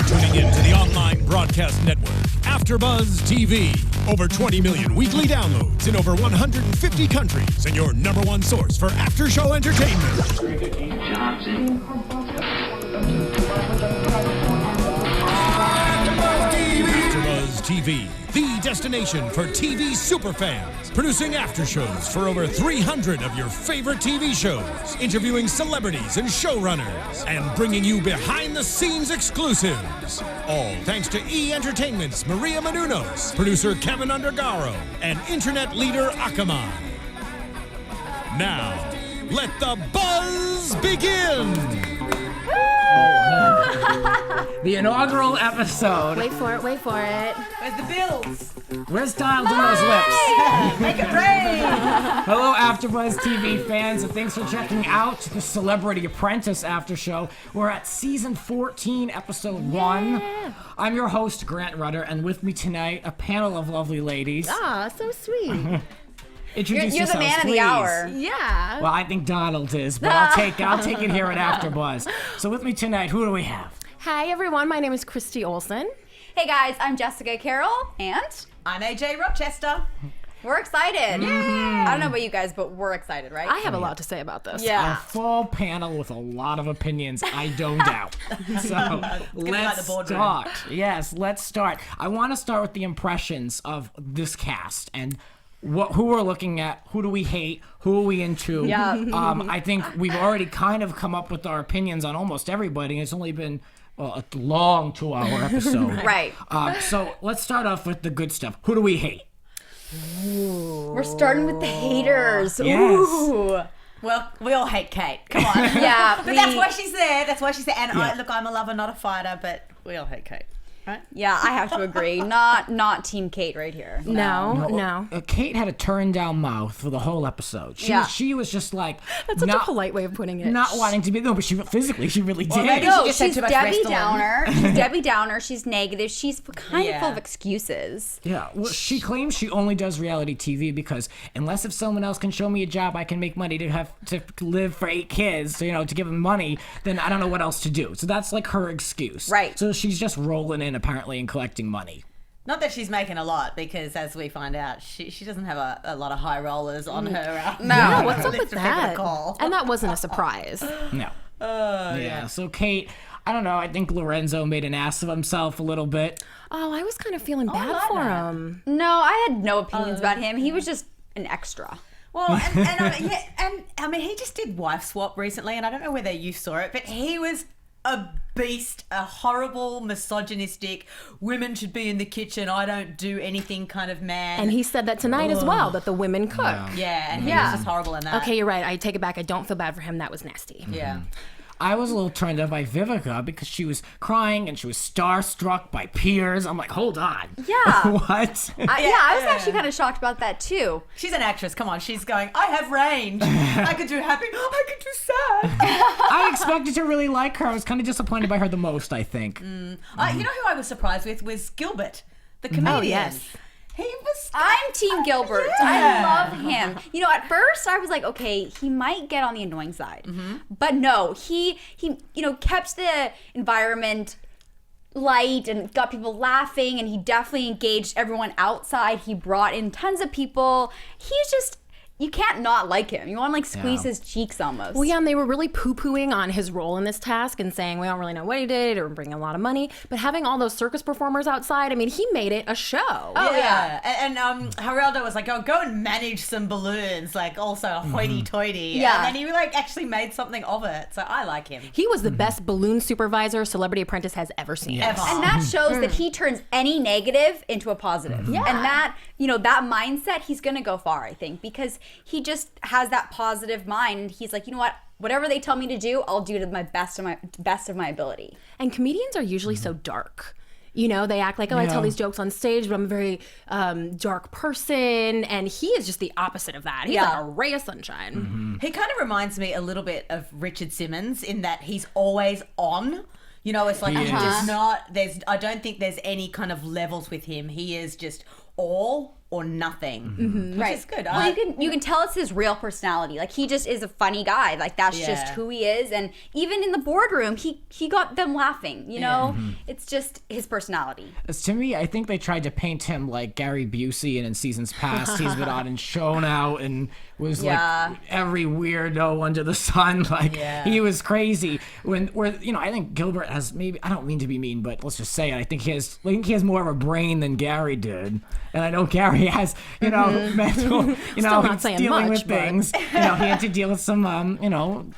You're tuning in to the online broadcast network, AfterBuzz TV. Over 20 million weekly downloads in over 150 countries, and your number one source for after-show entertainment. AfterBuzz TV, the destination for TV superfans, producing aftershows for over 300 of your favorite TV shows, interviewing celebrities and showrunners, and bringing you behind-the-scenes exclusives. All thanks to E! Entertainment's Maria Menounos, producer Kevin Undergaro, and internet leader Akamai. Now, let the buzz begin! The inaugural episode. Wait for it. Where's the bills? Where's Donald in those lips? Make it rain! Hello, AfterBuzz TV fans, and thanks for checking out the Celebrity Apprentice After Show. We're at season 14, episode 1. I'm your host, Grant Rudder, and with me tonight, a panel of lovely ladies. Ah, so sweet. Introduce You're the yourselves, man of please. the hour. Yeah. Well, I think Donald is, but I'll take it here at AfterBuzz. So with me tonight, who do we have? Hi, everyone. My name is Christy Olsen. Hey guys, I'm Jessica Carroll, and I'm AJ Rochester. we're excited. I don't know about you guys, but we're excited, right? I have a lot to say about this. A Yeah. full panel with a lot of opinions, I don't doubt. So let's the boardroom. start. Yes, let's start. I want to start with the impressions of this cast and who we're looking at, who do we hate, who are we into. Yeah. I think we've already kind of come up with our opinions on almost everybody. It's only been a long 2-hour episode. Right. So let's start off with the good stuff. Who do we hate? We're starting with the haters. Yes. Ooh. Well, we all hate Kate. Come on. Yeah. But that's why she's there. That's why she's there. And I'm a lover, not a fighter, but we all hate Kate. Right? Yeah, I have to agree. Not Team Kate right here. No. Kate had a turned down mouth for the whole episode. She was just like That's such a polite way of putting it. not wanting to be. No, but she really did. maybe No, She just had she's too much Debbie Restylane. Downer. She's Debbie Downer. She's negative. She's kind of full of excuses. Yeah, well, she claims she only does reality TV because unless if someone else can show me a job, I can make money to live for 8 kids, to give them money, then I don't know what else to do. So that's like her excuse. Right. So she's just rolling in apparently and collecting money. Not that she's making a lot, because as we find out, she doesn't have a lot of high rollers on her. Yeah, what's up list with of people to that? call. And that wasn't a surprise. No. Yeah. So Kate, I don't know. I think Lorenzo made an ass of himself a little bit. Oh, I was kind of feeling bad like for that. him. No, I had no opinions about him. He was just an extra. Well, and he just did wife swap recently, and I don't know whether you saw it, but he was a beast, a horrible, misogynistic, women should be in the kitchen, I don't do anything kind of man. And he said that tonight as well, that the women cook. Yeah, and he Yeah. was just horrible in that. Okay, you're right. I take it back. I don't feel bad for him. That was nasty. Yeah. I was a little turned off by Vivica because she was crying and she was starstruck by peers. I'm like, hold on. Yeah. What? I was actually kind of shocked about that too. She's an actress, come on, she's going, I have range. I could do happy, I could do sad. I expected to really like her. I was kind of disappointed by her the most, I think. You know who I was surprised with was Gilbert, the comedian. Oh, yes. He was... I'm Team Gilbert. I love him. At first I was like, okay, he might get on the annoying side. But no, he kept the environment light and got people laughing, and he definitely engaged everyone outside. He brought in tons of people. He's just, you can't not like him. You want to squeeze his cheeks almost. Well, yeah, and they were really poo-pooing on his role in this task and saying, we don't really know what he did or bringing a lot of money. But having all those circus performers outside, I mean, he made it a show. Oh, yeah. And Geraldo was like, oh, go and manage some balloons, also a hoity-toity. Yeah. And then he actually made something of it. So I like him. He was the best balloon supervisor Celebrity Apprentice has ever seen. Yes. Ever. And that shows that he turns any negative into a positive. Yeah. And that, that mindset, he's going to go far, I think, because he just has that positive mind. And he's like, you know what? Whatever they tell me to do, I'll do to the best of my ability. And comedians are usually so dark. They act like, I tell these jokes on stage, but I'm a very dark person. And he is just the opposite of that. He's like a ray of sunshine. He kind of reminds me a little bit of Richard Simmons in that he's always on. It's like he does not, I don't think there's any kind of levels with him. He is just all or nothing, which is good. Well, you can tell it's his real personality. Like, he just is a funny guy. Like, that's just who he is. And even in the boardroom, he got them laughing. You know, it's just his personality. As to me, I think they tried to paint him like Gary Busey, and in seasons past, he's been on and shown out and was like every weirdo under the sun. Like, he was crazy. I think Gilbert has maybe, I don't mean to be mean, but let's just say it. I think he has more of a brain than Gary did. And I know Gary has, mental, not he's saying dealing much, with things. He had to deal with some,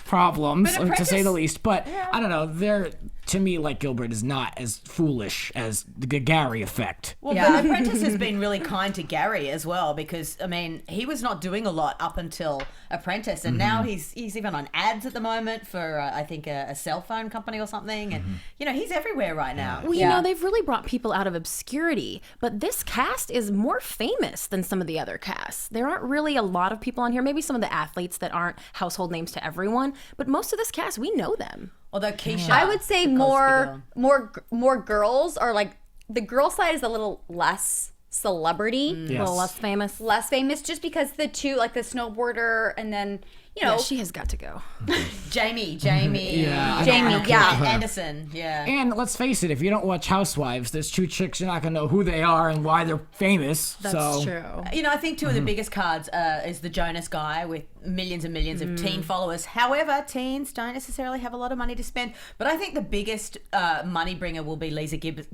problems, to say the least. But I don't know, to me, like, Gilbert is not as foolish as the Gary effect. Well, but Apprentice has been really kind to Gary as well, because I mean, he was not doing a lot up until Apprentice, and now he's even on ads at the moment for I think a cell phone company or something, and he's everywhere right now. Well, they've really brought people out of obscurity, but this cast is more famous than some of the other casts. There aren't really a lot of people on here, maybe some of the athletes that aren't household names to everyone, but most of this cast, we know them. Although Keisha, I would say more girls are like, the girl side is a little less celebrity, A little less famous. less famous, just because the two, like the snowboarder, and then Yeah, she has got to go. Jamie, Jamie, Anderson, And let's face it, if you don't watch Housewives, there's two chicks you're not gonna know who they are and why they're famous. That's true. I think two of the biggest cards is the Jonas guy with millions and millions of teen followers. However, teens don't necessarily have a lot of money to spend. But I think the biggest money bringer will be Lisa Gibbons,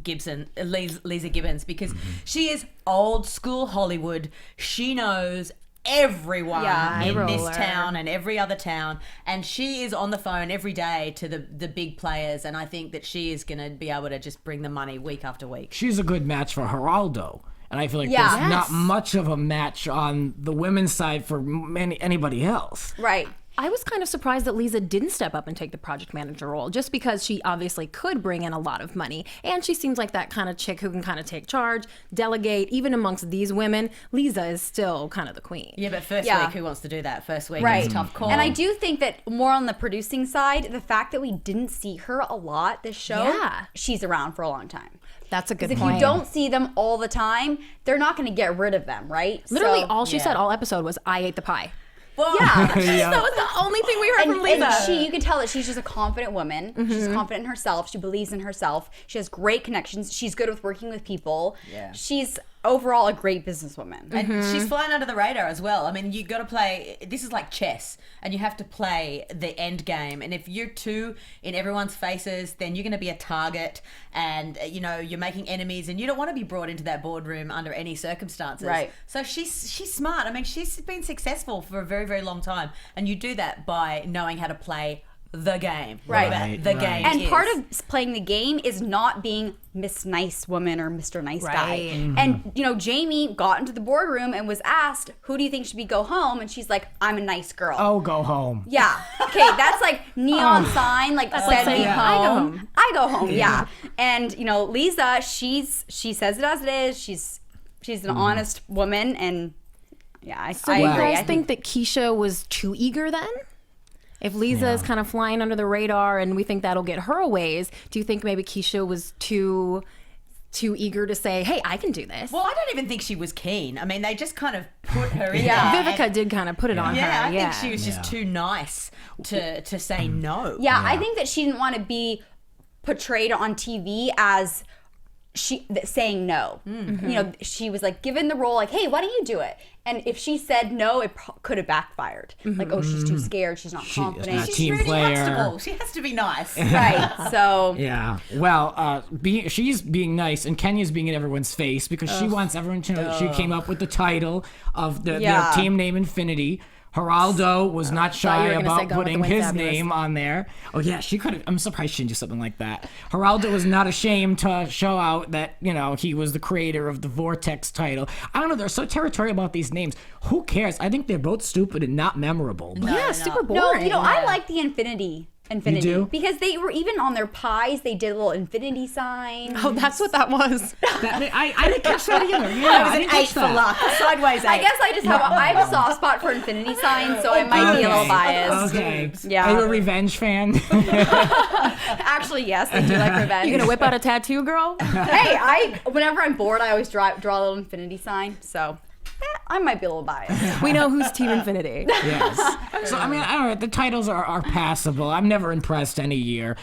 because she is old school Hollywood. She knows everyone in this town and every other town, and she is on the phone every day to the big players, and I think that she is going to be able to just bring the money week after week. She's a good match for Geraldo, and I feel like there's not much of a match on the women's side for anybody else. Right. I was kind of surprised that Lisa didn't step up and take the project manager role, just because she obviously could bring in a lot of money. And she seems like that kind of chick who can kind of take charge, delegate. Even amongst these women, Lisa is still kind of the queen. Yeah, but first week, who wants to do that? First week is a tough call. And I do think that more on the producing side, the fact that we didn't see her a lot this show, she's around for a long time. That's a good point. point. If you don't see them all the time, they're not going to get rid of them, right? Literally, all she said all episode was, "I ate the pie." Well, That was the only thing we heard from Lisa. And you can tell that she's just a confident woman. She's confident in herself. She believes in herself. She has great connections. She's good with working with people. Yeah. She's overall a great businesswoman. And she's flying under the radar as well. I mean, you got to play, this is like chess, and you have to play the end game. And if you're too in everyone's faces, then you're going to be a target, and you're making enemies, and you don't want to be brought into that boardroom under any circumstances. Right. So she's smart. I mean, she's been successful for a very, very long time, and you do that by knowing how to play the game. Right. The game. And part of playing the game is not being Miss Nice Woman or Mr. Nice Guy. And, Jamie got into the boardroom and was asked, who do you think should go home? And she's like, I'm a nice girl. Oh, go home. Yeah. Okay, that's like neon sign, like send me home. I go home. Yeah. And, Lisa, she says it as it is. She's an honest woman, and I agree. You guys think that Keisha was too eager then? If Lisa is kind of flying under the radar and we think that'll get her a ways, do you think maybe Keisha was too eager to say, hey, I can do this? Well, I don't even think she was keen. I mean, they just kind of put her in there. Vivica did kind of put it on her. I think she was just too nice to say no. Yeah, I think that she didn't want to be portrayed on TV as saying no. She was like given the role, like, hey, why don't you do it? And if she said no, it could have backfired. Like, oh, she's too scared. She's not confident. She's She's team Rudy player. Huxtable. She has to be nice. Right. So Yeah. Well, she's being nice, and Kenya's being in everyone's face because she wants everyone to know she came up with the title of their team name Infinity. Geraldo was not shy about putting his name on there. Oh yeah, she could have. I'm surprised she didn't do something like that. Geraldo was not ashamed to show out that he was the creator of the Vortex title. I don't know. They're so territorial about these names. Who cares? I think they're both stupid and not memorable. But super boring. No, I like the Infinity. You do? Because they were even on their pies, they did a little infinity sign. Oh, that's what that was. I didn't catch that either. Yeah, It was an 8 for luck. Sideways 8. I guess I have a soft spot for infinity signs, so I might be a little biased. Okay. Yeah. Are you a revenge fan? Actually, yes, I do like revenge. You gonna whip out a tattoo, girl? Hey, whenever I'm bored, I always draw a little infinity sign. So I might be a little biased. We know who's Team Infinity. Yes. So I mean, all right, the titles are passable. I'm never impressed any year.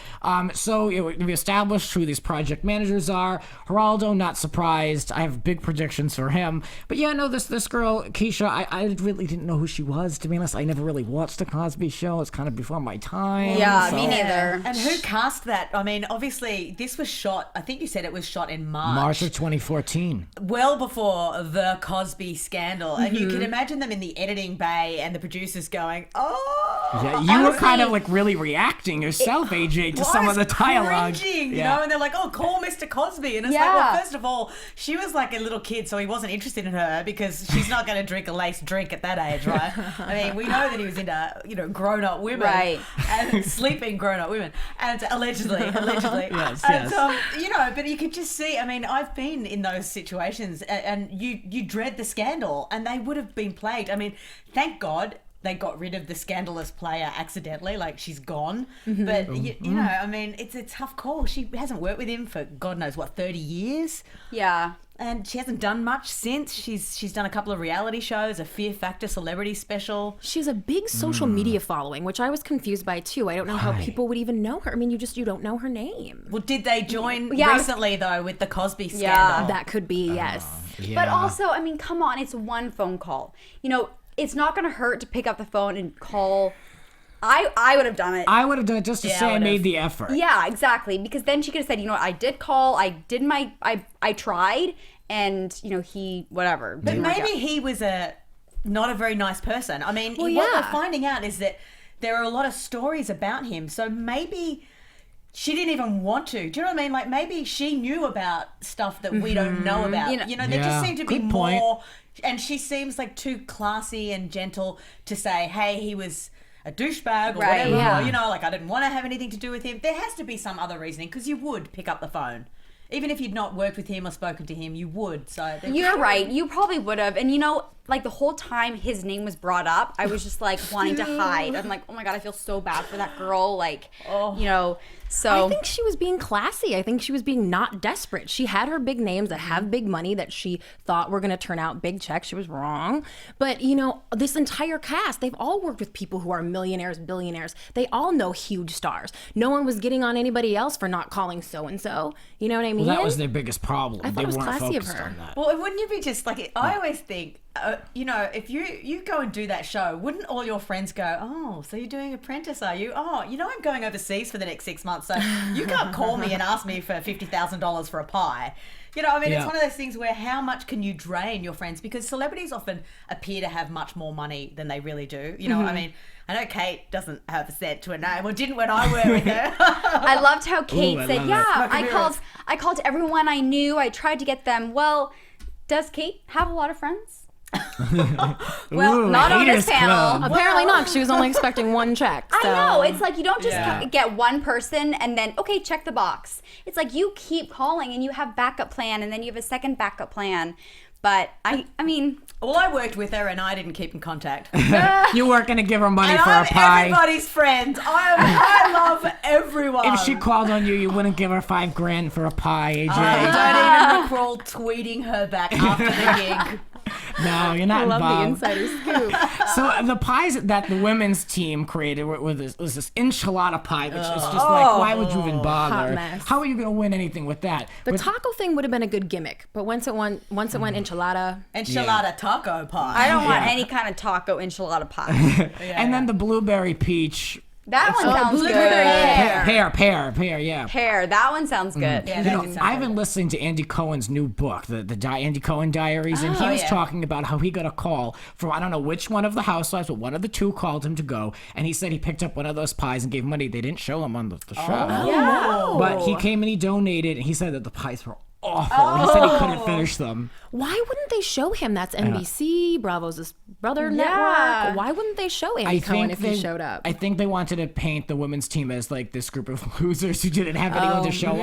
So we established who these project managers are. Geraldo, not surprised. I have big predictions for him. But yeah, no, this girl Keisha, I really didn't know who she was. To be honest, I never really watched the Cosby Show. It's kind of before my time. Yeah, so- me neither. And who cast that? I mean, obviously, this was shot, I think you said it was shot in March. March of 2014. Well before the Cosby scandal. And you can imagine them in the editing bay and the producers going, oh. Yeah, you were Honestly, kind of like really reacting yourself, AJ, to some of the dialogue. Cringing, you know, and they're like, oh, call Mr. Cosby. And it's like, Yeah. well, first of all, she was like a little kid, so he wasn't interested in her because she's not going to drink a laced drink at that age, right? I mean, we know that he was into, you know, grown-up women. Right. And sleeping grown-up women. And allegedly. Yes, And, yes. you know, but you could just see, I mean, I've been in those situations and you dread the scandal and they would have been plagued. I mean, thank God they got rid of the scandalous player accidentally, like she's gone. But, you know, I mean, it's a tough call. She hasn't worked with him for God knows what, 30 years? Yeah. And she hasn't done much since. She's done a couple of reality shows, a Fear Factor celebrity special. She has a big social media following, which I was confused by too. I don't know how Right. people would even know her. I mean, you don't know her name. Well, did they join Yeah. recently, though, with the Cosby scandal? Yeah. That could be, yes. Yeah. But also, I mean, come on, it's one phone call. You know, it's not going to hurt to pick up the phone and call. I would have done it. I would have done it just to Yeah, say I I would've. made the effort. Yeah, exactly. Because then she could have said, you know what, I did call, I did I tried, and, you know, he, whatever. But didn't work maybe out. he was not a very nice person. I mean, Well, what yeah. we're finding out is that there are a lot of stories about him. So maybe she didn't even want to. Do you know what I mean? Like maybe she knew about stuff that we don't know about. You know- You know, there Yeah, just seemed to be good point. more. And she seems like too classy and gentle to say, hey, he was a douchebag or Right, whatever. yeah. Or, you know, like I didn't want to have anything to do with him. There has to be some other reasoning because you would pick up the phone. Even if you'd not worked with him or spoken to him, you would. So there- You're right. You probably would have. And you know, like the whole time his name was brought up, I was just like wanting to hide. I'm like, oh my God, I feel so bad for that girl. Like, you know, so. I think she was being classy. I think she was being not desperate. She had her big names that have big money that she thought were going to turn out big checks. She was wrong. But, you know, this entire cast, they've all worked with people who are millionaires, billionaires. They all know huge stars. No one was getting on anybody else for not calling so-and-so. You know what I mean? Well, that was their biggest problem. I thought They it was weren't classy of focused her. on that. Well, wouldn't you be just like, I always think, you know, if you go and do that show, wouldn't all your friends go, oh, so you're doing Apprentice, are you? Oh, you know, I'm going overseas for the next 6 months, so you can't call me and ask me for $50,000 for a pie. You know, I mean, Yeah. it's one of those things where how much can you drain your friends? Because celebrities often appear to have much more money than they really do. You know, I mean, I know Kate doesn't have a cent to her name, or didn't when I were with her. I loved how Kate I said, love yeah, it. I called everyone I knew. I tried to get them. Well, does Kate have a lot of friends? Well, Ooh, not on haters this panel. club. Apparently not. 'Cause she was only expecting one check. I so- know. It's like you don't just Yeah. get one person and then, okay, check the box. It's like you keep calling and you have backup plan and then you have a second backup plan. But I mean, Well, I worked with her and I didn't keep in contact. You weren't going to give her money And for I'm a pie. everybody's friend. I love everyone. If she called on you, you wouldn't give her $5,000 for a pie, AJ. I don't even recall tweeting her back after the gig. No, you're not I love the involved. insider scoop. So the pies that the women's team created was this enchilada pie, which is just like, why would you even bother? Hot mess. How are you going to win anything with that? The With- taco thing would have been a good gimmick, but once it went enchilada. Enchilada taco pie. I don't want Yeah. any kind of taco enchilada pie. and then the blueberry peach That one sounds good. blueberry pear, yeah. Pear. That one sounds good. Yeah, You that know, did sound I've good. been listening to Andy Cohen's new book, the Andy Cohen Diaries, and he was yeah. talking about how he got a call from, I don't know which one of the housewives, but one of the two called him to go, and he said he picked up one of those pies and gave money. They didn't show him on the show. Yeah. But he came and he donated, and he said that the pies were awful. He said he couldn't finish them. Why wouldn't they show him? That's NBC, Bravo's brother Yeah. network. Why wouldn't they show Andy Cohen if he showed up? I think they wanted to paint the women's team as like this group of losers who didn't have anyone to show up.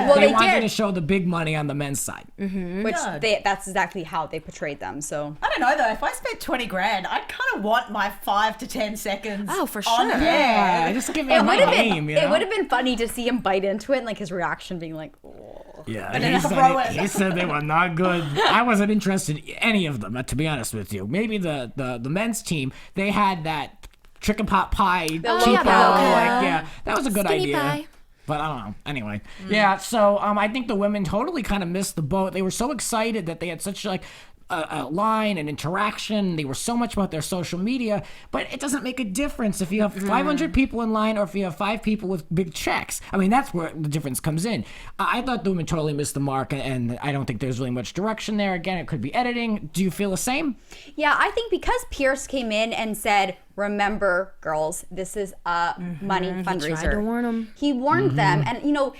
Well, they they wanted did. to show the big money on the men's side. Which that's exactly how they portrayed them. So I don't know though. If I spent $20,000, I'd kind of want my 5 to 10 seconds. Oh, for on sure. there. Yeah, just give me it my would have name. been You know? it would have been funny to see him bite into it and like his reaction being like, oh. Yeah, But he then said, throw it. he said they were not good. I wasn't interested in any of them, to be honest with you. Maybe the men's team, they had that chicken pot pie. loco. Yeah, that was a good Skinny idea. pie. But I don't know. Anyway, yeah. So I think the women totally kind of missed the boat. They were so excited that they had such like a line and interaction. They were so much about their social media, but it doesn't make a difference if you have 500 people in line or if you have 5 people with big checks. I mean, that's where the difference comes in. I thought the women totally missed the mark, and I don't think there's really much direction there. Again, it could be editing. Do you feel the same? Yeah, I think because Pierce came in and said, remember, girls, this is a money fundraiser. tried to warn 'em. He warned them. And, you know,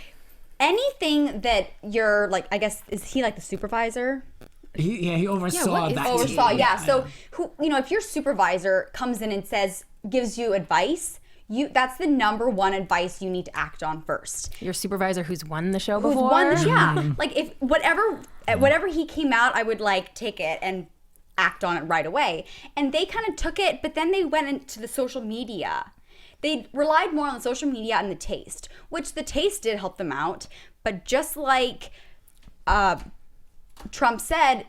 anything that you're like, I guess, is he like the supervisor? He oversaw what is that. Oversaw, team. yeah. So, who, you know, if your supervisor comes in and gives you advice, that's the number one advice you need to act on first. Your supervisor who's won the show Who's before? won the yeah. Like if whatever he came out, I would like take it and act on it right away. And they kind of took it, but then they went into the social media. They relied more on the social media and the taste, which the taste did help them out. But just like Trump said,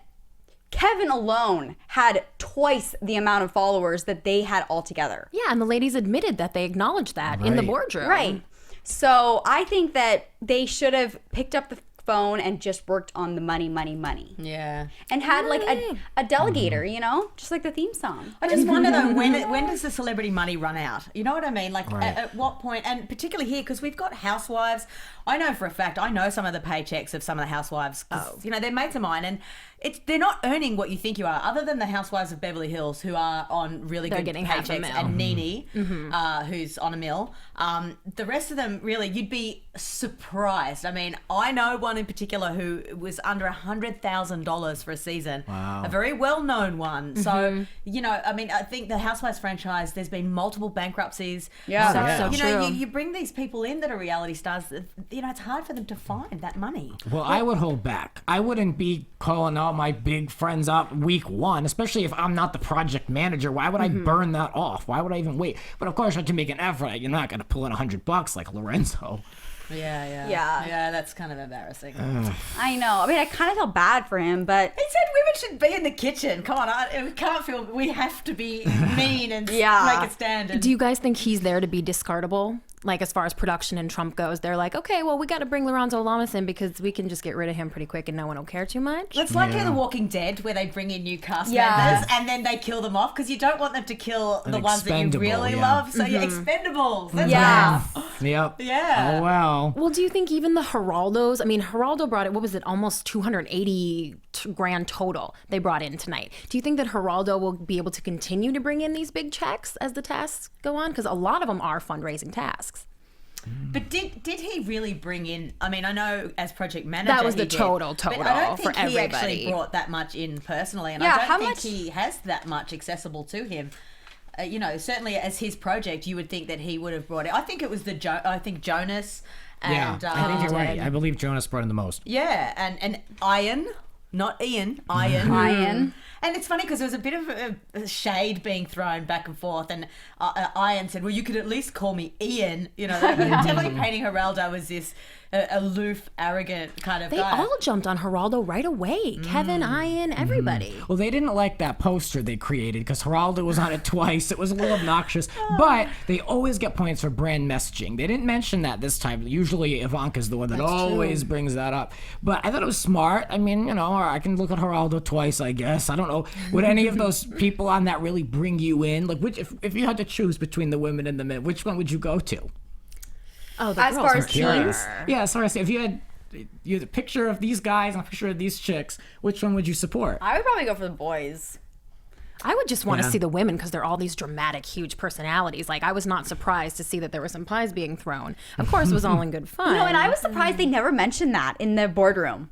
Kevin alone had twice the amount of followers that they had altogether. Yeah, and the ladies admitted that they acknowledged that in the Right. boardroom. Right. So I think that they should have picked up the phone and just worked on the money. Yeah. And had like a delegator, you know, just like the theme song. I just wonder though, when does the celebrity money run out? You know what I mean? Like at what point? And particularly here, because we've got housewives. I know for a fact, I know some of the paychecks of some of the housewives. You know, they're mates of mine, and they're not earning what you think you are. Other than the Housewives of Beverly Hills, who are on really They're good getting half a paychecks, mil. and Nene, who's on a mill. The rest of them, really, you'd be surprised. I mean, I know one in particular who was under $100,000 for a season. Wow. A very well-known one. So, you know, I mean, I think the Housewives franchise, there's been multiple bankruptcies. Yeah. So, Yeah. you So know, true. you bring these people in that are reality stars, you know, it's hard for them to find that money. Well, I would hold back. I wouldn't be calling all my big friends up week 1, especially if I'm not the project manager. Why would I burn that off? Why would I even wait? But of course, you have to make an effort. You're not going to pull in $100 like Lorenzo. Yeah. Yeah. Yeah, that's kind of embarrassing. I know. I mean, I kind of felt bad for him, but He said women should be in the kitchen. Come on, we can't feel we have to be mean and Yeah. make a stand. And Do you guys think he's there to be discardable? Like, as far as production and Trump goes, they're like, okay, well, we got to bring Lorenzo Lamas in because we can just get rid of him pretty quick and no one will care too much. It's like The Walking Dead, where they bring in new cast Yeah. members and then they kill them off because you don't want them to kill the ones that you expendable, really yeah. love. So you're expendables. That's yeah. Yep. Yeah. Oh, well. Well, do you think even the Geraldos, I mean, Geraldo brought it, what was it, almost 280 grand total they brought in tonight. Do you think that Geraldo will be able to continue to bring in these big checks as the tasks go on? Because a lot of them are fundraising tasks. But did he really bring in? I mean, I know as project manager That was he the did, total but I don't for think he actually everybody. brought that much in personally, and Yeah, I how don't think much- he has that much accessible to him. You know, certainly as his project, you would think that he would have brought it. I think it was I think Jonas and Yeah, I think you're right. I believe Jonas brought in the most. yeah, and Ian, not Ian, Ian. Ian. And it's funny because there was a bit of a shade being thrown back and forth, and Ian said, "Well, you could at least call me Ian." You know, they're definitely painting Geraldo as this aloof, arrogant kind of They guy. all jumped on Geraldo right away. Kevin, Ian, everybody. Well, they didn't like that poster they created because Geraldo was on it twice. It was a little obnoxious, but they always get points for brand messaging. They didn't mention that this time. Usually Ivanka's the one that always brings that up. But I thought it was smart. I mean, you know, I can look at Geraldo twice, I guess. I don't know. Would any of those people on that really bring you in? Like, if you had to choose between the women and the men, which one would you go to? Oh, the As girls far were as curious. teams? Yeah, sorry. If you had a picture of these guys and a picture of these chicks, which one would you support? I would probably go for the boys. I would just want to Yeah. see the women because they're all these dramatic, huge personalities. Like, I was not surprised to see that there were some pies being thrown. Of course, it was all in good fun. No, and I was surprised they never mentioned that in the boardroom.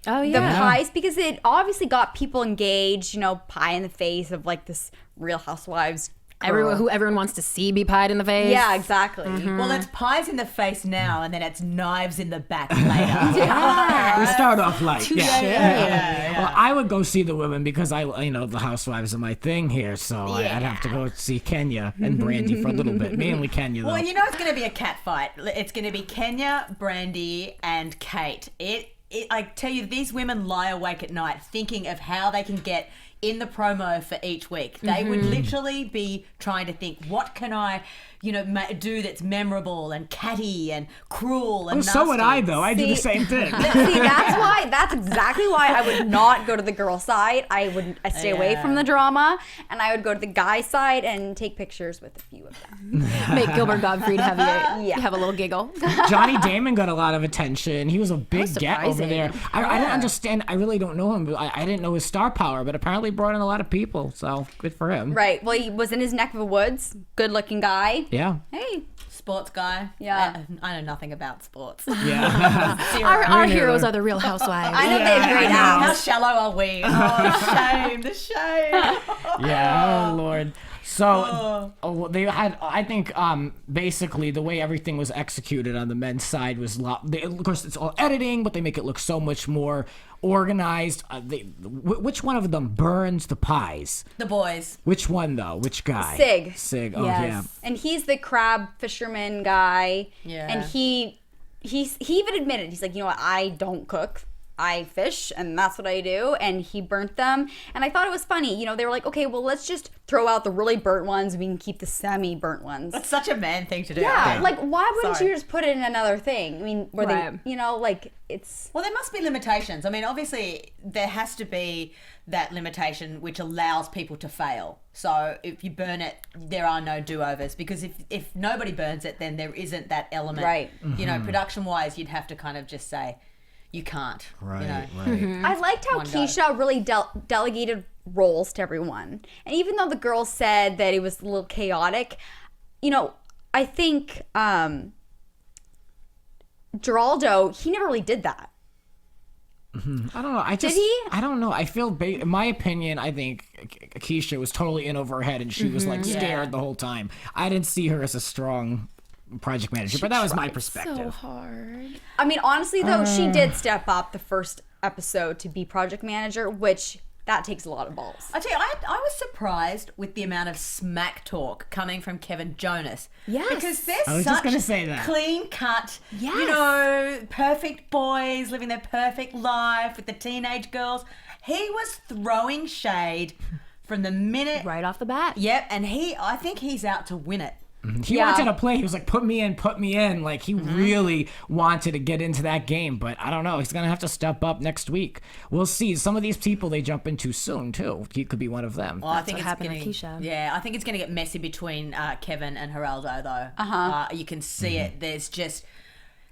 Oh, The yeah. pies, because it obviously got people engaged, you know, pie in the face of like this Real Housewives girl. Who everyone wants to see be pied in the face. Yeah, exactly. Well, it's pies in the face now, and then it's knives in the back later. We start off light. Touche. Yeah. Well, I would go see the women because the housewives are my thing here. So I'd have to go see Kenya and Brandy for a little bit. Mainly Kenya, though. Well, you know it's going to be a cat fight. It's going to be Kenya, Brandy, and Kate. I tell you, these women lie awake at night thinking of how they can get in the promo for each week. They would literally be trying to think, what can I, do that's memorable and catty and cruel and nasty. So would I, though. I do the same thing. See, that's exactly why I would not go to the girl side. I stay away from the drama, and I would go to the guy side and take pictures with a few of them. Make Gilbert Gottfried have a little giggle. Johnny Damon got a lot of attention. He was a big get over surprising. there. I didn't understand. I really don't know him. But I didn't know his star power, but apparently brought in a lot of people. So good for him. Right. Well, he was in his neck of the woods. Good-looking guy. Yeah. Hey. Sports guy. Yeah. I know nothing about sports. Yeah. Our heroes are the Real Housewives. I know they have great How abs. shallow are we? Oh, shame. The shame. Yeah. Oh Lord. So they had, I think, basically the way everything was executed on the men's side was, of course, it's all editing, but they make it look so much more organized. Which one of them burns the pies? The boys. Which one though? Which guy? Sig. Oh yeah. And he's the crab fisherman guy. Yeah. And he even admitted, he's like, you know what, I don't cook. I fish, and that's what I do. And he burnt them. And I thought it was funny. They were like, okay, well, let's just throw out the really burnt ones. We can keep the semi-burnt ones. That's such a man thing to do. Yeah, like, why wouldn't you just put it in another thing? I mean, where Right. they, it's... Well, there must be limitations. I mean, obviously, there has to be that limitation which allows people to fail. So if you burn it, there are no do-overs. Because if nobody burns it, then there isn't that element. Right. Production-wise, you'd have to kind of just say, you can't. Right. I liked how One guy. Keisha really delegated roles to everyone. And even though the girls said that it was a little chaotic, I think Geraldo, he never really did that. I don't know. Did he? I don't know. I feel, in my opinion, I think Keisha was totally in over her head, and she was like scared the whole time. I didn't see her as a strong project manager, but that was my perspective. So hard. I mean, honestly, though, she did step up the first episode to be project manager, which that takes a lot of balls. I tell you, I was surprised with the amount of smack talk coming from Kevin Jonas. Yes. Because they're I was such just gonna say that. clean cut, Yes. perfect boys living their perfect life with the teenage girls. He was throwing shade from the minute. Right off the bat. Yep, and I think he's out to win it. He Yeah. wanted to play. He was like, put me in. Like, he really wanted to get into that game. But I don't know. He's going to have to step up next week. We'll see. Some of these people they jump into soon, too. He could be one of them. Well, I think what it's happened gonna, to Keisha. Yeah, I think it's going to get messy between Kevin and Geraldo, though. You can see it. There's just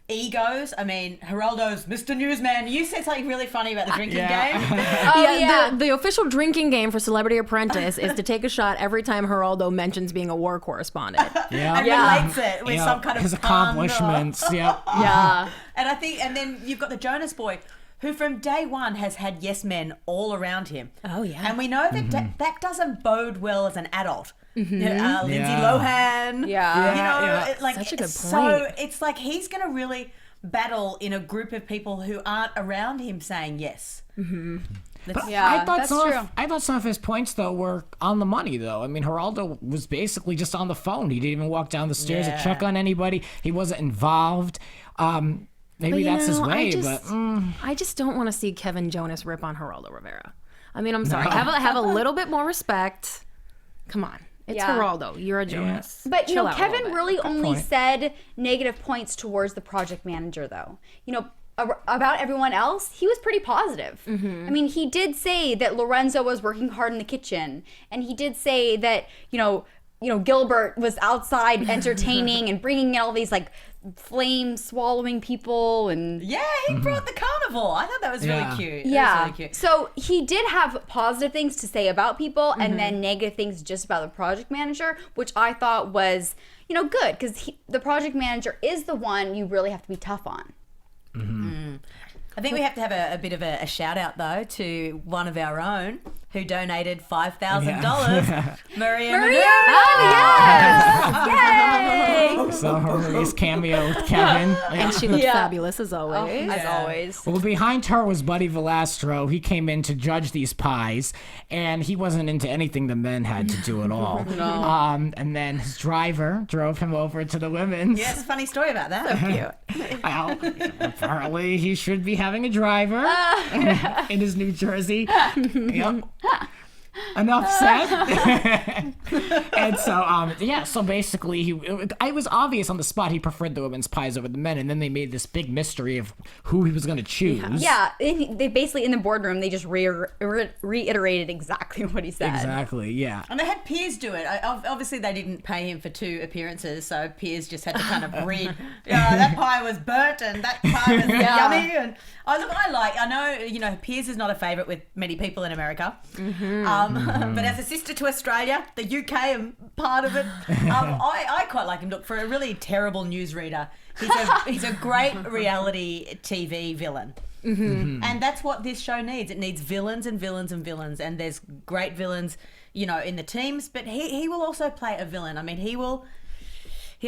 egos. I mean, Geraldo's Mr. Newsman. You said something really funny about the drinking game. The official drinking game for Celebrity Apprentice is to take a shot every time Geraldo mentions being a war correspondent. Yeah. And relates it with Yeah. some kind of his pun or- accomplishments. Yeah. Yeah. And then you've got the Jonas boy, who from day one has had yes men all around him. Oh, yeah. And we know that that doesn't bode well as an adult. Lindsay Yeah. Lohan. Yeah. Such a good So point. it's like he's going to really battle in a group of people who aren't around him saying yes. Yeah, I thought that's some true. I thought some of his points though were on the money though. I mean, Geraldo was basically just on the phone. He didn't even walk down the stairs to check on anybody. He wasn't involved. Maybe you that's his know, way, I just don't want to see Kevin Jonas rip on Geraldo Rivera. I mean, I'm sorry. Have a little bit more respect. Come on. It's Yeah. Geraldo. You're a Jonas. But, Chill out a little Kevin bit. really only point. said negative points towards the project manager, though. About everyone else, he was pretty positive. I mean, he did say that Lorenzo was working hard in the kitchen, and he did say that, Gilbert was outside entertaining and bringing in all these, like, flame-swallowing people and... Yeah, he brought the carnival. I thought that was Yeah. really cute. Yeah. That was really cute. So he did have positive things to say about people and then negative things just about the project manager, which I thought was, good because the project manager is the one you really have to be tough on. I think we have to have a bit of a shout out though to one of our own who donated $5,000. Maria. Yay! So her release cameo with Kevin. And she looked fabulous as always. As always. Well, behind her was Buddy Velastro. He came in to judge these pies, and he wasn't into anything the men had to do at all. And then his driver drove him over to the women's. Yes, funny story about that. Well, apparently he should be having a driver in his New Jersey. Yep. Enough said. And so, so basically, it was obvious on the spot he preferred the women's pies over the men, and then they made this big mystery of who he was going to choose. Yeah, they basically in the boardroom they just reiterated exactly what he said. Exactly. Yeah. And they had Piers do it. Obviously, they didn't pay him for 2 appearances, so Piers just had to kind of read. That pie was burnt, and that pie was yummy. And I know, Piers is not a favourite with many people in America. But as a sister to Australia, the UK and part of it, I quite like him. Look, for a really terrible newsreader, he's a great reality TV villain. And that's what this show needs. It needs villains and villains and villains. And there's great villains, in the teams, but he will also play a villain. I mean, he'll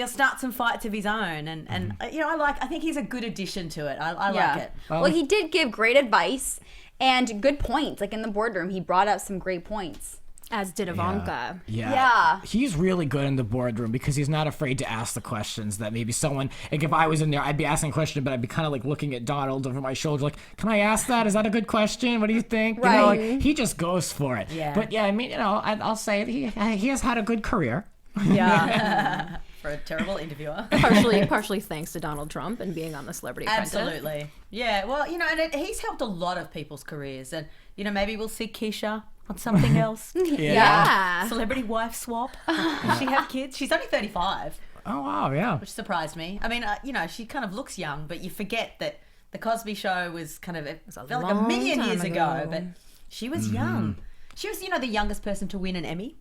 start some fights of his own, and I think he's a good addition to it. I like it. Well, he did give great advice and good points. Like in the boardroom, he brought up some great points. As did Ivanka. Yeah. He's really good in the boardroom because he's not afraid to ask the questions that maybe someone, like if I was in there, I'd be asking a question, but I'd be kind of like looking at Donald over my shoulder, like, can I ask that? Is that a good question? What do you think? Right. He just goes for it. Yeah. But yeah, I mean, I'll say he has had a good career. Yeah. For a terrible interviewer. partially thanks to Donald Trump and being on the Celebrity Apprentice. Absolutely. Yeah, well, and he's helped a lot of people's careers. And, maybe we'll see Keisha on something else. Yeah. Celebrity wife swap. Does she have kids? She's only 35. Oh, wow, yeah. Which surprised me. I mean, she kind of looks young, but you forget that The Cosby Show was kind of, it felt like a million years ago, but she was young. She was, the youngest person to win an Emmy.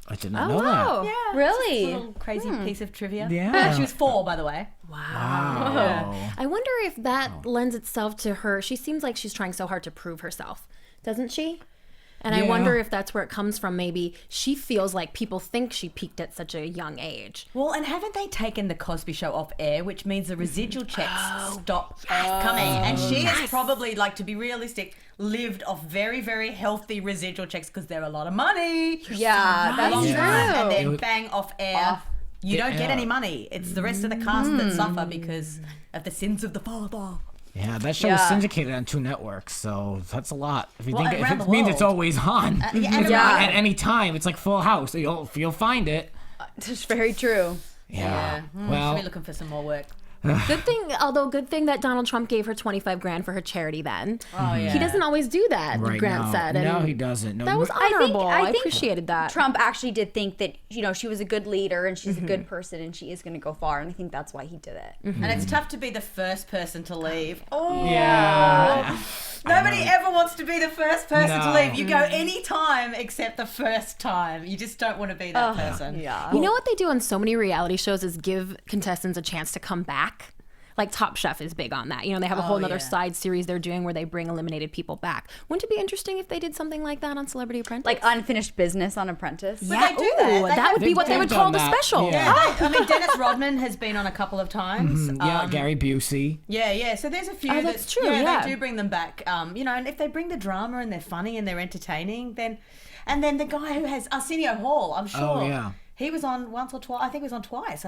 I did not know that. Yeah. Really? It's a little crazy piece of trivia. Yeah. She was 4, by the way. Wow. I wonder if that lends itself to her. She seems like she's trying so hard to prove herself, doesn't she? And I wonder if that's where it comes from. Maybe she feels like people think she peaked at such a young age. Well, and haven't they taken The Cosby Show off air, which means the residual checks stop coming? And she has probably, to be realistic, lived off very, very healthy residual checks because they're a lot of money. Yeah, that's Long true. time, and then bang, off air. You don't get any money. It's the rest of the cast that suffer because of the sins of the father. Yeah, that show was syndicated on 2 networks, so that's a lot. If you Well, think if around it the means it's world. always on, at any time, it's like Full House. You'll find it. That's very true. Yeah. Should Well, be looking for some more work. Good thing that Donald Trump gave her $25,000 for her charity then. Oh, yeah. He doesn't always do that, right Grant now, said. no, and he doesn't. No, that was I honorable. I think appreciated that. Trump actually did think that, she was a good leader and she's a good person and she is going to go far. And I think that's why he did it. And it's tough to be the first person to leave. Oh, yeah. Nobody ever wants to be the first person to No. leave. You go any time except the first time. You just don't want to be that person. Yeah. You know what they do on so many reality shows is give contestants a chance to come back. Like Top Chef is big on that. They have a whole other side series they're doing where they bring eliminated people back. Wouldn't it be interesting if they did something like that on Celebrity Apprentice? Like unfinished business on Apprentice. But they do that. Ooh, that would be what they would call the done that. special. Yeah. I mean, Dennis Rodman has been on a couple of times. Gary Busey. Yeah. So there's a few. that's true, yeah. They do bring them back. And if they bring the drama and they're funny and they're entertaining, then the guy who has Arsenio Hall, I'm sure. Oh, yeah. He was on once or twice. I think he was on twice.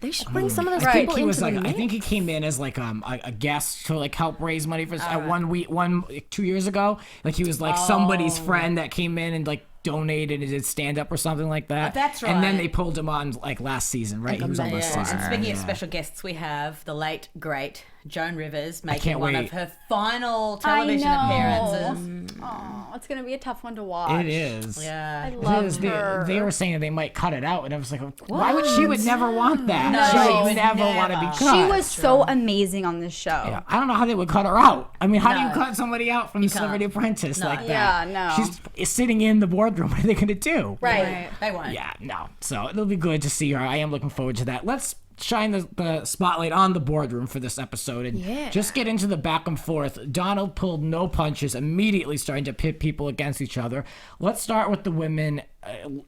They should bring some of those I think people he was into the I mix. think he came in as a guest to help raise money for at 2 years ago. Like he was somebody's friend that came in and donated and did stand up or something like that. That's And then right. they pulled him on last season, right? He was on last season. And speaking of special guests, we have the late great Joan Rivers making can't one wait. of her final television appearances. Oh, it's going to be a tough one to watch. It is. Yeah. I love It is. her. They were saying that they might cut it out, and I was like, why would she would never want that? No, she she would would never want to be never. cut. She was so amazing on this show. Yeah, I don't know how they would cut her out. I mean, how do you No. cut somebody out from the Celebrity Apprentice like that? Yeah, no. She's sitting in the boardroom. What are they going to do? Right. They won't. Yeah, no. So it'll be good to see her. I am looking forward to that. Let's shine the spotlight on the boardroom for this episode and just get into the back and forth. Donald pulled no punches, immediately starting to pit people against each other. Let's start with the women.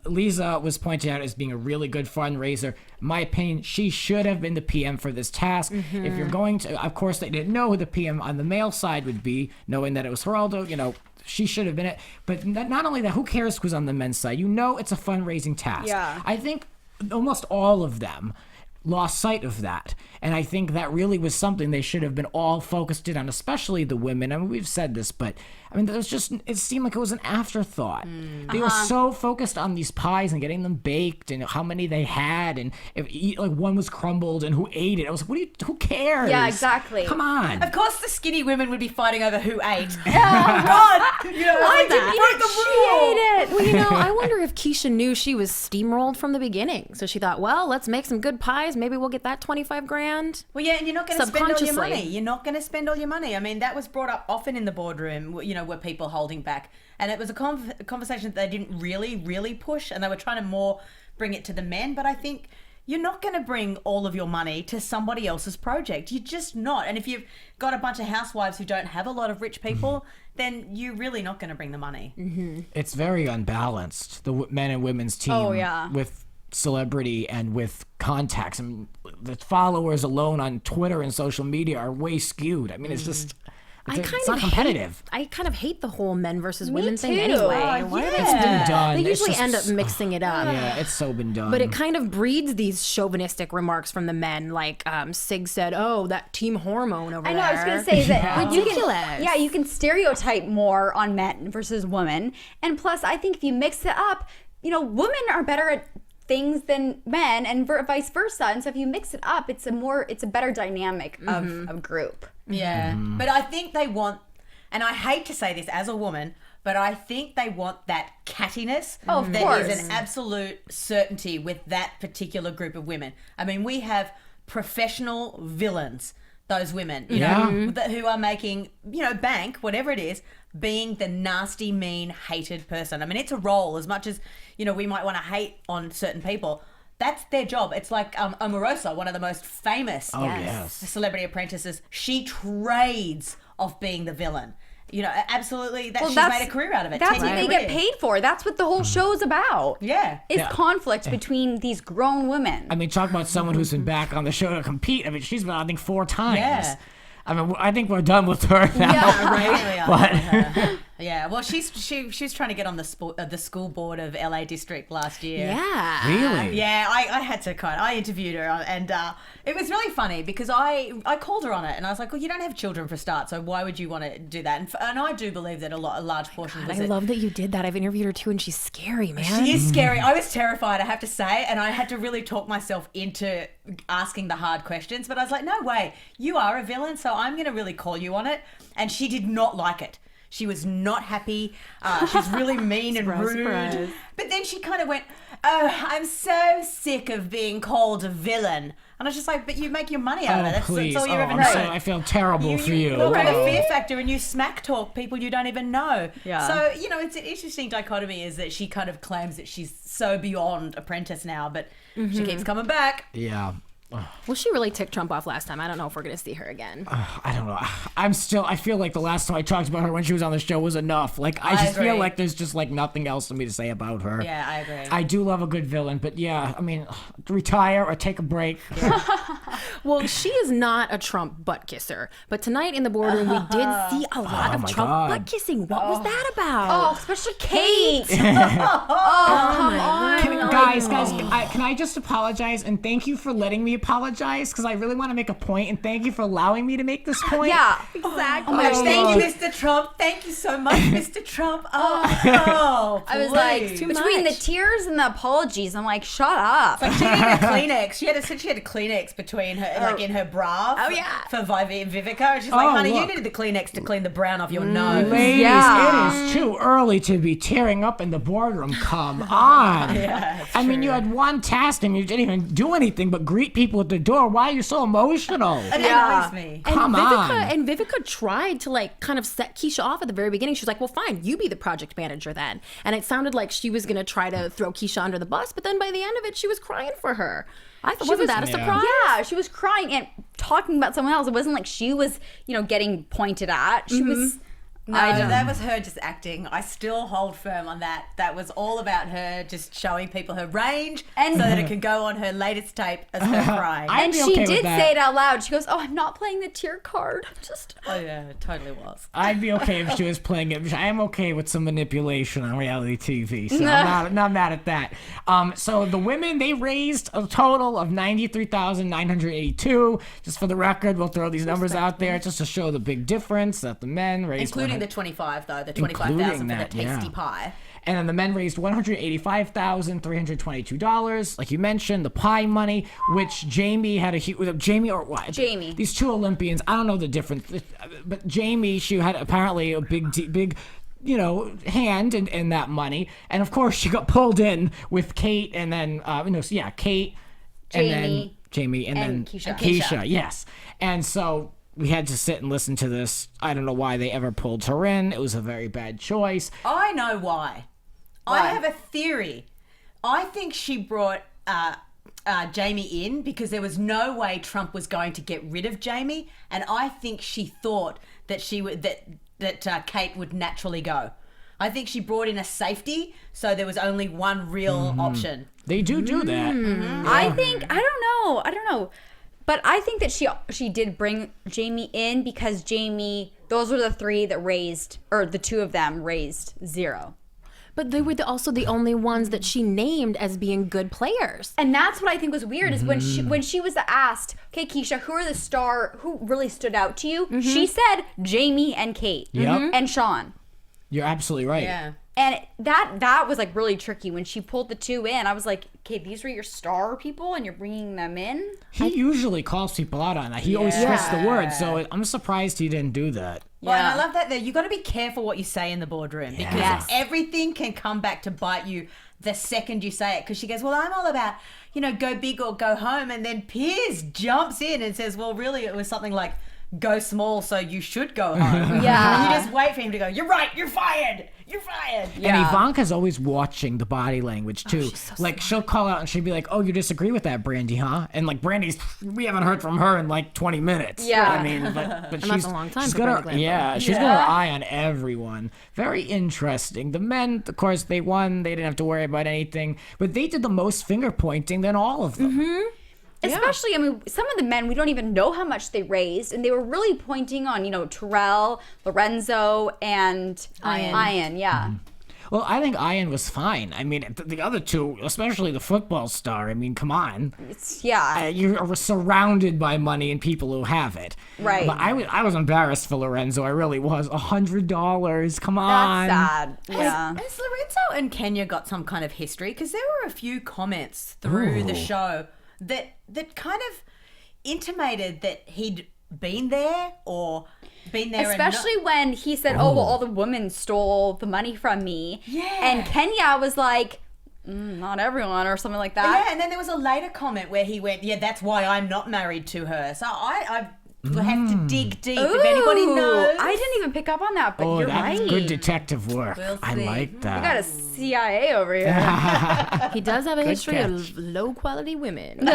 Lisa was pointed out as being a really good fundraiser. In my opinion, she should have been the PM for this task. If you're going to, of course, they didn't know who the PM on the male side would be, knowing that it was Geraldo, she should have been it. But not only that, who cares who's on the men's side? It's a fundraising task. Yeah. I think almost all of them lost sight of that. And I think that really was something they should have been all focused in on, especially the women. I mean, we've said this, but I mean, it seemed like it was an afterthought. They were so focused on these pies and getting them baked and how many they had, and like one was crumbled and who ate it. I was like, who cares? Yeah, exactly. Come on. Of course, the skinny women would be fighting over who ate. Oh God! You know, I like, didn't you eat broke it. the She rule. ate it. Well, you know, I wonder if Keisha knew she was steamrolled from the beginning. So she thought, well, let's make some good pies. Maybe we'll get that 25 grand. Well, yeah, and you're not going to spend all your Subconsciously. money. You're not going to spend all your money. I mean, that was brought up often in the boardroom, you know, were people holding back. And it was a conversation that they didn't really push, and they were trying to more bring it to the men. But I think you're not going to bring all of your money to somebody else's project. You're just not. And if you've got a bunch of housewives who don't have a lot of rich people, then you're really not going to bring the money. It's very unbalanced, the men and women's team. Oh, yeah. With celebrity and with contacts. I mean, the followers alone on Twitter and social media are way skewed. I mean, it's just... It's not competitive. I kind of hate the whole men versus women thing too. anyway. Oh, Why do It's been done. They It's usually just- end up mixing it up. Yeah, it's so been done. But it kind of breeds these chauvinistic remarks from the men, like Sig said, "Oh, that team hormone over I there." know. I was gonna say that Ridiculous. you can stereotype more on men versus women, and plus, I think if you mix it up, you know, women are better at things than men, and vice versa. And so if you mix it up, it's a better dynamic of a group. Yeah. But I think they want, and I hate to say this as a woman, but I think they want that cattiness Oh, of that course. is an absolute certainty with that particular group of women. I mean, we have professional villains, those women, you know, who are making, you know, bank, whatever it is, being the nasty, mean, hated person. I mean, it's a role as much as, you know, we might want to hate on certain people. That's their job. It's like Omarosa, one of the most famous celebrity apprentices. She trades off being the villain. You know, absolutely. She's made a career out of it. That's 10-year what they career. get paid for. That's what the whole show's about. Yeah. It's conflict between these grown women. I mean, talk about someone who's been back on the show to compete. I mean, she's been on, I think, 4 times. Yeah. I mean, I think we're done with her now. Yeah, right. But Yeah, well, she's trying to get on the school board of LA District last year. Yeah. really? Yeah, I had to I interviewed her, and it was really funny because I called her on it, and I was like, well, you don't have children for a start, so why would you want to do that? And I do believe that a large portion of I it. love that you did that. I've interviewed her too, and she's scary, man. She is scary. I was terrified, I have to say, and I had to really talk myself into asking the hard questions. But I was like, no way, you are a villain, so I'm going to really call you on it. And she did not like it. She was not happy. She's really mean and rude. surprise. But then she kind of went, oh, I'm so sick of being called a villain. And I was just like, but you make your money out of it. Please. That's all you ever I'm know. I feel terrible for you. Look at a fear factor and you smack talk people you don't even know. Yeah. So, you know, it's an interesting dichotomy is that she kind of claims that she's so beyond Apprentice now, but she keeps coming back. Yeah. Well, she really ticked Trump off last time. I don't know if we're going to see her again. I don't know. I feel like the last time I talked about her when she was on the show was enough. Like, I I just feel agree. like there's just like nothing else for me to say about her. Yeah, I agree. I do love a good villain, but yeah, I mean, retire or take a break. Well, she is not a Trump butt kisser. But tonight in the boardroom, we did see a lot of my Trump God. butt kissing. What was that Oh, about? especially Kate. Guys, can I just apologize and thank you for letting me apologize because I really want to make a point and thank you for allowing me to make this point. Yeah, exactly. Oh my gosh, thank you, Mr. Trump. Thank you so much, Mr. Trump. Oh, I was like, please. between the tears and the apologies, I'm like, shut up. Like she needed a Kleenex. She had a Kleenex between her, like in her bra. Oh, yeah. For Vivi and Vivica. And she's like, Oh, honey, you look. needed the Kleenex to clean the brown off your nose. Ladies, Yeah. it is too early to be tearing up in the boardroom. Come on. I mean, you had one task and you didn't even do anything but greet people at the door. Why are you so emotional? It Yeah. annoys me. Come on. And Vivica tried to like kind of set Keisha off at the very beginning. She was like, well, fine, you be the project manager then. And it sounded like she was going to try to throw Keisha under the bus, but then by the end of it, she was crying for her. I thought, wasn't that a surprise? Yeah, she was crying and talking about someone else. It wasn't like she was, getting pointed at. She was, No, that was her just acting. I still hold firm on that. That was all about her just showing people her range And- so that it could go on her latest tape as her crying. I'd And be she okay with did that. say it out loud. She goes, "Oh, I'm not playing the tier card. Just Oh yeah, it totally was. I'd be okay if she was playing it. I am okay with some manipulation on reality TV, so I'm not mad at that. So the women, they raised a total of $93,982. Just for the record, we'll throw these numbers out there just to show the big difference that the men raised. Including the 25 though, the 25,000 Including for the that, tasty yeah. pie. And then the men raised $185,322. Like you mentioned, the pie money, which Jamie had a huge... Jamie or what? Jamie. These two Olympians, I don't know the difference. But Jamie, she had apparently a big hand in that money. And of course, she got pulled in with Kate and then, Kate. And then Jamie and then Keisha. Keisha, yes. And so... we had to sit and listen to this. I don't know why they ever pulled her in. It was a very bad choice. I know why. I have a theory. I think she brought Jamie in because there was no way Trump was going to get rid of Jamie, and I think she thought that Kate would naturally go. I think she brought in a safety, so there was only one real option. They do that. I think I don't know. But I think that she did bring Jamie in because those were the three that raised, or the two of them raised zero. But they were also the only ones that she named as being good players. And that's what I think was weird is when she was asked, okay, Keisha, who really stood out to you? She said Jamie and Kate Yep. and Sean. You're absolutely right. Yeah. And that was like really tricky when she pulled the two in. I was like, okay, these were your star people and you're bringing them in? He usually calls people out on that. He always twists the words, so I'm surprised he didn't do that. Well, and I love that you got to be careful what you say in the boardroom because everything can come back to bite you the second you say it. Because she goes, well, I'm all about, go big or go home. And then Piers jumps in and says, well, really, it was something like, go small, so you should go home. Yeah. And you just wait for him to go, you're right, you're fired. You're fired. And Ivanka's always watching the body language too. She'll call out and she'll be like, "Oh, you disagree with that, Brandy, huh?" And like we haven't heard from her in like 20 minutes. Yeah. I mean, but And she's that's a long time she's for got Brandy her, Glanville. she's got her eye on everyone. Very interesting. The men, of course, they won. They didn't have to worry about anything, but they did the most finger pointing than all of them. Especially, I mean, some of the men, we don't even know how much they raised, and they were really pointing on, Terrell, Lorenzo, and Ian. Yeah. Well, I think Ian was fine. I mean, the other two, especially the football star. I mean, come on. You're surrounded by money and people who have it. Right. But I was embarrassed for Lorenzo. I really was. $100. Come on. That's sad. Yeah. Has Lorenzo and Kenya got some kind of history? Because there were a few comments through the show that kind of intimated that he'd been there or been there. Especially when he said, oh, well, all the women stole the money from me. Yeah. And Kenya was like, not everyone, or something like that. Yeah, and then there was a later comment where he went, yeah, that's why I'm not married to her. So I have to dig deep. If anybody knows. I didn't even pick up on that, but you're that's right. good detective work. We'll I see. like We that. got a CIA over here. He does have a history catch. of low quality women.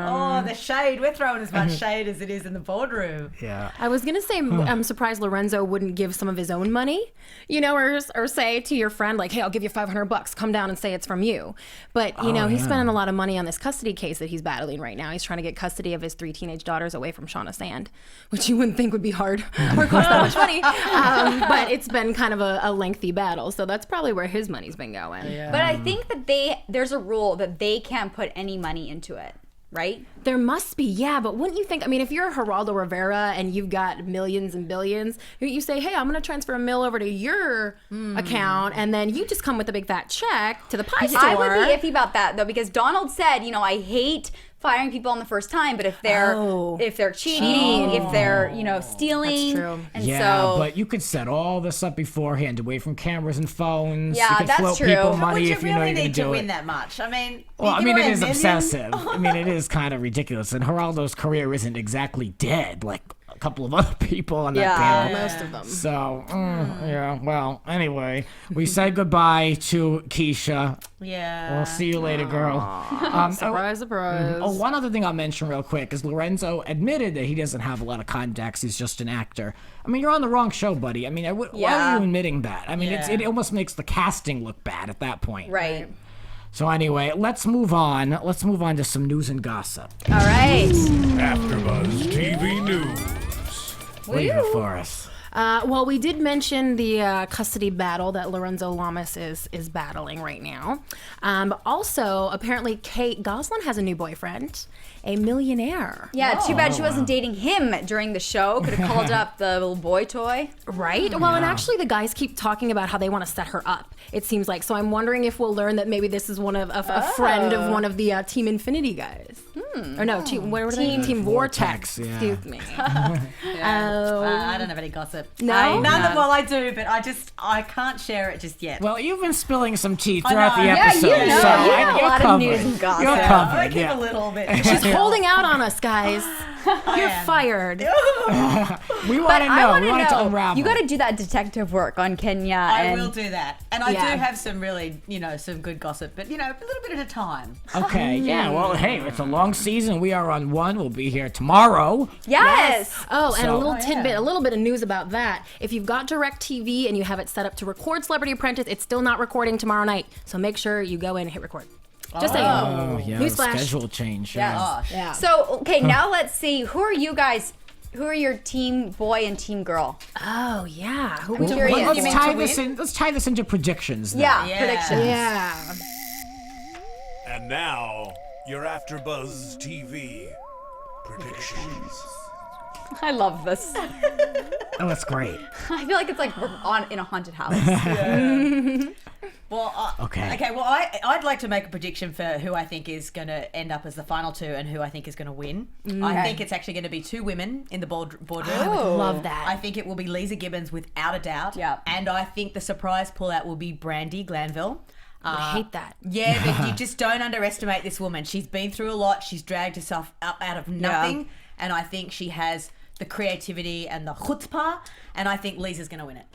Oh, the shade. We're throwing as much shade as it is in the boardroom. Yeah. I was gonna say I'm surprised Lorenzo wouldn't give some of his own money, or say to your friend like, "Hey, I'll give you $500. Come down and say it's from you." But he's spending a lot of money on this custody case that he's battling right now. He's trying to get custody of his 3 teenage daughters away from Shauna Sand, which you wouldn't think would be hard or cost that much money. But it's been kind of a lengthy battle, so that's probably where his money's been going. But I think that there's a rule that they can't put any money into it, right? There must be, yeah, but wouldn't you think, I mean, if you're Geraldo Rivera and you've got millions and billions, you say, hey, I'm going to transfer $1 million over to your account, and then you just come with a big fat check to the pie store. I would be iffy about that, though, because Donald said, I hate firing people on the first time, but if they're cheating, if they're stealing, That's true. and Yeah, but you could set all this up beforehand, away from cameras and phones. Yeah, you could that's float true. people But money Would you if you know really you're going need to to do win it. that much? I mean, Well, you I mean, give it away is $1 million? obsessive. I mean, it is kind of ridiculous. And Geraldo's career isn't exactly dead. Like, a couple of other people on that Yeah. panel. Most of them. So, yeah, well, anyway, we said goodbye to Keisha. Yeah. We'll see you later, girl. Surprise, surprise. Oh, one other thing I'll mention real quick is Lorenzo admitted that he doesn't have a lot of contacts. He's just an actor. I mean, you're on the wrong show, buddy. I mean, why Yeah. are you admitting that? I mean, Yeah. it almost makes the casting look bad at that point. Right. So anyway, let's move on. Let's move on to some news and gossip. All right. AfterBuzz TV News. What do you got for us? Well, we did mention the custody battle that Lorenzo Lamas is battling right now. Also, apparently, Kate Gosselin has a new boyfriend, a millionaire. Yeah, too bad she wasn't dating him during the show. Could have called up the little boy toy. Right? Well, and actually, the guys keep talking about how they want to set her up, it seems like. So I'm wondering if we'll learn that maybe this is one of a friend of one of the Team Infinity guys. Or no, what were they? Team Vortex. Yeah. Excuse me. I don't have any gossip. No? Well, I do, but I can't share it just yet. Well, you've been spilling some tea I throughout know. the Yeah, episode, you know, so you have a you're lot of covered. news and gossip. You're Yeah, covered. I keep Yeah. a little bit. She's holding out on us, guys. You're am. fired. We want But to I know. want We to want it to know. unravel. You got to do that detective work on Kenya. I and will do that. And I Yeah. do have some really, some good gossip, but, a little bit at a time. Okay, yeah, well, hey, it's a long season. We are on one. We'll be here tomorrow. Yes. Oh, and So- a little tidbit, a little bit of news about that. If you've got DirecTV and you have it set up to record Celebrity Apprentice, it's still not recording tomorrow night. So make sure you go in and hit record. Just saying. Oh, yeah, Newsflash. schedule change. Yes. Gosh. Yeah. So, okay, now let's see. Who are you guys? Who are your team boy and team girl? Oh, yeah. Who I'm would you curious. pick? Let's You mean tie to this win? in. Let's tie this into predictions. Then. Yeah, Yeah. predictions. Yeah. And now, your AfterBuzz TV predictions. I love this. Oh, that's great. I feel like it's like we're in a haunted house. Well, Okay. Well, I'd like to make a prediction for who I think is going to end up as the final two and who I think is going to win. I think it's actually going to be two women in the boardroom. Love that. I think it will be Lisa Gibbons without a doubt. Yeah. And I think the surprise pullout will be Brandy Glanville. I hate that. Yeah, but you just don't underestimate this woman. She's been through a lot. She's dragged herself up out of nothing. And I think she has the creativity and the chutzpah. And I think Lisa's going to win it.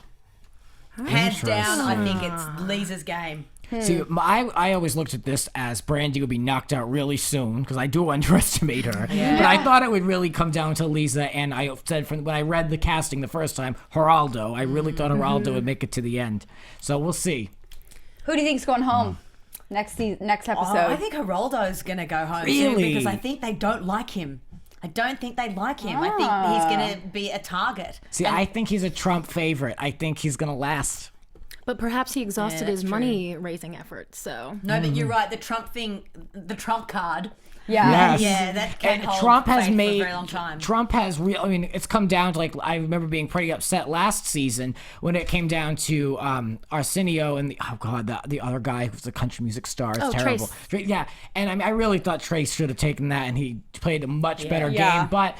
Hands down, I think it's Lisa's game. See, I always looked at this as Brandy would be knocked out really soon because I do underestimate her. But I thought it would really come down to Lisa, and I said when I read the casting the first time, Geraldo. I really thought Geraldo would make it to the end. So we'll see. Who do you think's going home next episode? I think Geraldo's going to go home Really? soon because I think they don't like him. I don't think they like him. I think he's going to be a target. See, I think he's a Trump favorite. I think he's gonna last. But perhaps he exhausted that's his true. money raising efforts, so. No, but you're right. The Trump thing, the Trump card. Yeah. Yes. Yeah, that can And hold Trump has faith made for a very long time. Trump has I mean, it's come down to like I remember being pretty upset last season when it came down to Arsenio and the other guy who's a country music star. It's terrible. Yeah, and I mean I really thought Trace should have taken that and he played a much better Yeah. game. But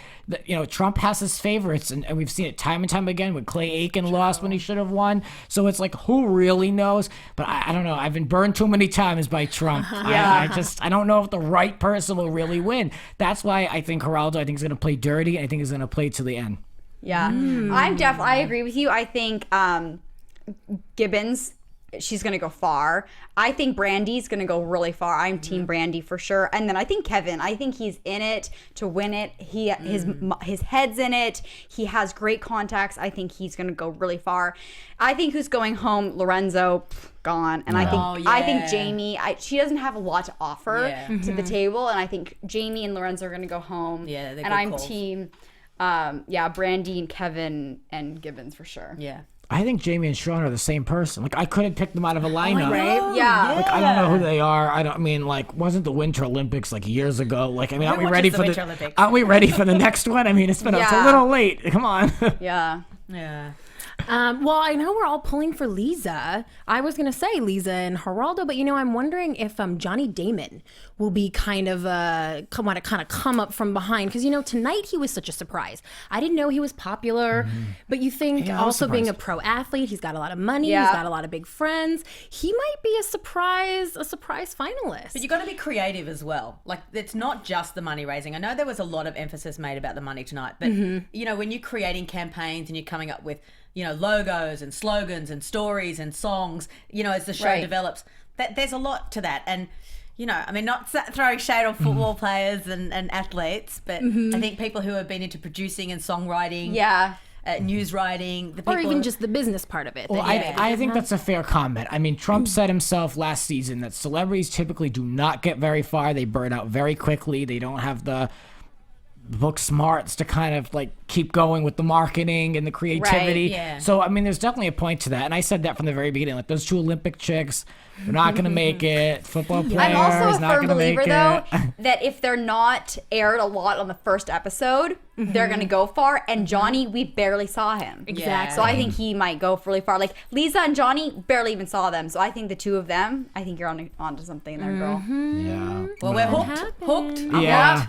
Trump has his favorites and we've seen it time and time again when Clay Aiken lost when he should have won. So it's like who really knows? But I don't know. I've been burned too many times by Trump. I don't know if the right person will really win. That's why I think Geraldo, I think is going to play dirty. I think he's going to play to the end. Yeah. I agree with you. I think Gibbons, she's going to go far. I think Brandy's going to go really far. I'm team Brandy for sure. And then I think Kevin, I think he's in it to win it. His head's in it. He has great contacts. I think he's going to go really far. I think who's going home, Lorenzo, gone. And I think Jamie, she doesn't have a lot to offer to the table. And I think Jamie and Lorenzo are going to go home. Yeah, they're and good I'm calls. team Brandy and Kevin and Gibbons for sure. Yeah. I think Jamie and Sean are the same person. Like I couldn't pick them out of a lineup. Right? Yeah. Like, I don't know who they are. Wasn't the Winter Olympics like years ago? Like, I mean, aren't we watches ready the for Winter Olympics? Aren't we ready for the next one? I mean, it's a Yeah. little late. Come on. Yeah. Yeah. Well, I know we're all pulling for Lisa. I was gonna say Lisa and Geraldo, but I'm wondering if Johnny Damon will be kind of come up from behind, because tonight he was such a surprise. I didn't know he was popular, but you think Yeah, I was also being a surprised. pro athlete, he's got a lot of money, Yeah. he's got a lot of big friends. He might be a surprise finalist. But you got to be creative as well. Like, it's not just the money raising. I know there was a lot of emphasis made about the money tonight, but when you're creating campaigns and you're coming up with logos and slogans and stories and songs, as the show Right. develops, there's a lot to that. And not throwing shade on football players and athletes, but I think people who have been into producing and songwriting, news writing, the people or even just the business part of it. Well, that- I think that's a fair comment. I mean, Trump said himself last season that celebrities typically do not get very far. They burn out very quickly. They don't have the book smarts to kind of keep going with the marketing and the creativity. yeah. So, I mean, there's definitely a point to that. And I said that from the very beginning. Like, those two Olympic chicks, they're not going to make it. Football player I'm also is a not firm going to make believer, it. though, that if they're not aired a lot on the first episode, they're going to go far. And Johnny, we barely saw him. Exactly. So I think he might go really far. Like, Lisa and Johnny, barely even saw them. So I think the two of them, I think you're onto something there, girl. Yeah. well, we're hooked. Yeah.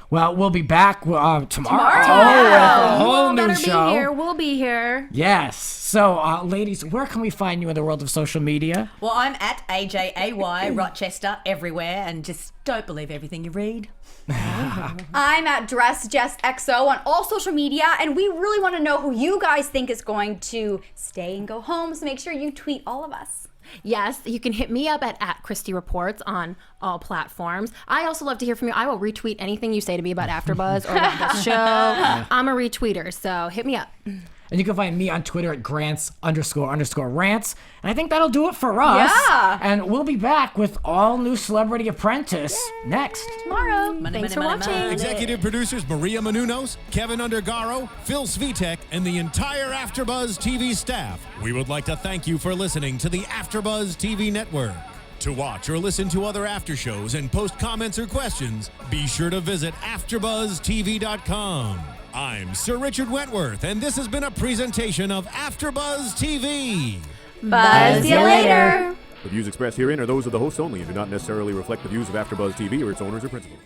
Well, we'll be back tomorrow. Tomorrow? Oh, with a whole We'll new better show. be here. We'll be here. Yes. So, ladies, where can we find you in the world of social media? Well, I'm at AJAY Rochester everywhere, and just don't believe everything you read. I'm at DressJessXO on all social media, and we really want to know who you guys think is going to stay and go home. So make sure you tweet all of us. Yes, you can hit me up at Christy Reports on all platforms. I also love to hear from you. I will retweet anything you say to me about AfterBuzz or about the show. I'm a retweeter, so hit me up. And you can find me on Twitter at Grants__rants. And I think that'll do it for us. Yeah. And we'll be back with all new Celebrity Apprentice next. Tomorrow. Money, Thanks money, for money, watching. money. Executive producers Maria Menounos, Kevin Undergaro, Phil Svitek, and the entire AfterBuzz TV staff. We would like to thank you for listening to the AfterBuzz TV network. To watch or listen to other after shows and post comments or questions, be sure to visit AfterBuzzTV.com. I'm Sir Richard Wentworth, and this has been a presentation of AfterBuzz TV. Buzz you later. The views expressed herein are those of the hosts only and do not necessarily reflect the views of AfterBuzz TV or its owners or principals.